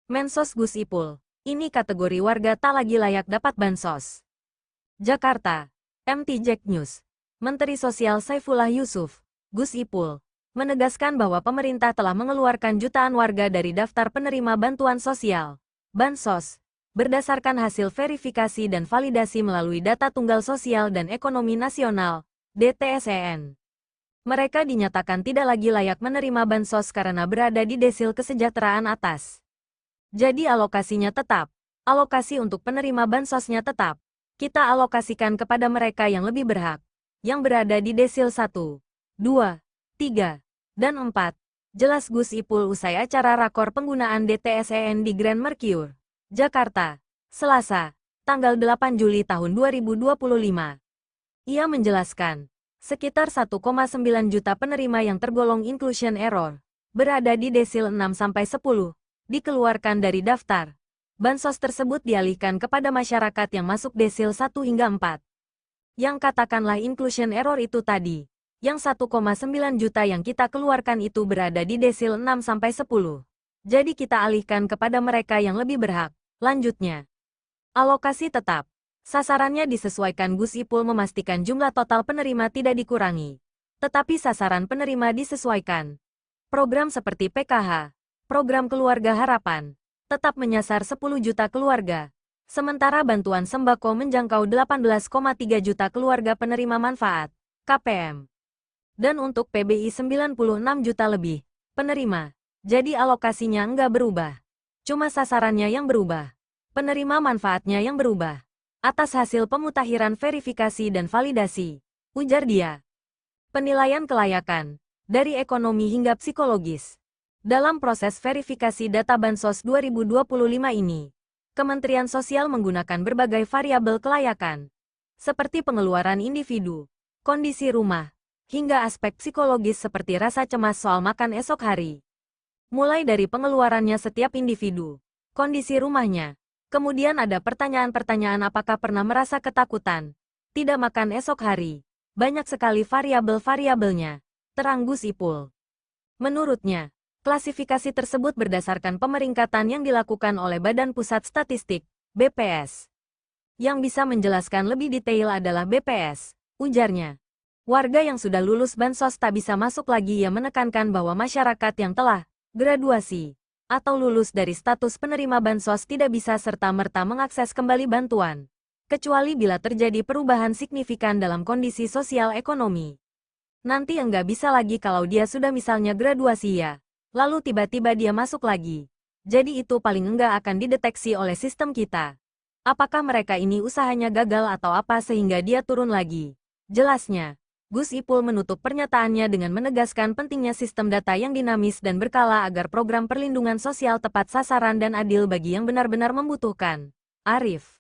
Mensos Gus Ipul. Ini kategori warga tak lagi layak dapat bansos. Jakarta. MT Jack News. Menteri Sosial Saifullah Yusuf, Gus Ipul, menegaskan bahwa pemerintah telah mengeluarkan jutaan warga dari daftar penerima bantuan sosial, bansos, berdasarkan hasil verifikasi dan validasi melalui Data Tunggal Sosial dan Ekonomi Nasional, DTSEN. Mereka dinyatakan tidak lagi layak menerima bansos karena berada di desil kesejahteraan atas. Jadi alokasinya tetap. Alokasi untuk penerima bansosnya tetap. Kita alokasikan kepada mereka yang lebih berhak, yang berada di desil 1, 2, 3, dan 4. Jelas Gus Ipul usai acara rakor penggunaan DTSEN di Grand Mercure, Jakarta, Selasa, tanggal 8 Juli tahun 2025. Ia menjelaskan, sekitar 1,9 juta penerima yang tergolong inclusion error, berada di desil 6-10, dikeluarkan dari daftar. Bansos tersebut dialihkan kepada masyarakat yang masuk desil 1 hingga 4. Yang katakanlah inclusion error itu tadi, yang 1,9 juta yang kita keluarkan itu berada di desil 6-10. Jadi kita alihkan kepada mereka yang lebih berhak. Lanjutnya, alokasi tetap. Sasarannya disesuaikan. Gus Ipul memastikan jumlah total penerima tidak dikurangi. Tetapi sasaran penerima disesuaikan. Program seperti PKH, Program Keluarga Harapan, tetap menyasar 10 juta keluarga. Sementara bantuan sembako menjangkau 18,3 juta keluarga penerima manfaat, KPM. Dan untuk PBI 96 juta lebih penerima. Jadi alokasinya enggak berubah. Cuma sasarannya yang berubah. Penerima manfaatnya yang berubah. Atas hasil pemutakhiran verifikasi dan validasi, ujar dia. Penilaian kelayakan, dari ekonomi hingga psikologis. Dalam proses verifikasi data Bansos 2025 ini, Kementerian Sosial menggunakan berbagai variabel kelayakan, seperti pengeluaran individu, kondisi rumah, hingga aspek psikologis seperti rasa cemas soal makan esok hari. Mulai dari pengeluarannya setiap individu, kondisi rumahnya, kemudian ada pertanyaan-pertanyaan apakah pernah merasa ketakutan, tidak makan esok hari. Banyak sekali variabel-variabelnya, terang Gus Ipul. Menurutnya, klasifikasi tersebut berdasarkan pemeringkatan yang dilakukan oleh Badan Pusat Statistik, BPS. Yang bisa menjelaskan lebih detail adalah BPS, ujarnya. Warga yang sudah lulus bansos tak bisa masuk lagi. Ia menekankan bahwa masyarakat yang telah graduasi atau lulus dari status penerima bansos tidak bisa serta-merta mengakses kembali bantuan, kecuali bila terjadi perubahan signifikan dalam kondisi sosial ekonomi. Nanti enggak bisa lagi kalau dia sudah misalnya graduasi ya. Lalu tiba-tiba dia masuk lagi. Jadi itu paling enggak akan dideteksi oleh sistem kita. Apakah mereka ini usahanya gagal atau apa sehingga dia turun lagi? Jelasnya, Gus Ipul menutup pernyataannya dengan menegaskan pentingnya sistem data yang dinamis dan berkala agar program perlindungan sosial tepat sasaran dan adil bagi yang benar-benar membutuhkan. Arif.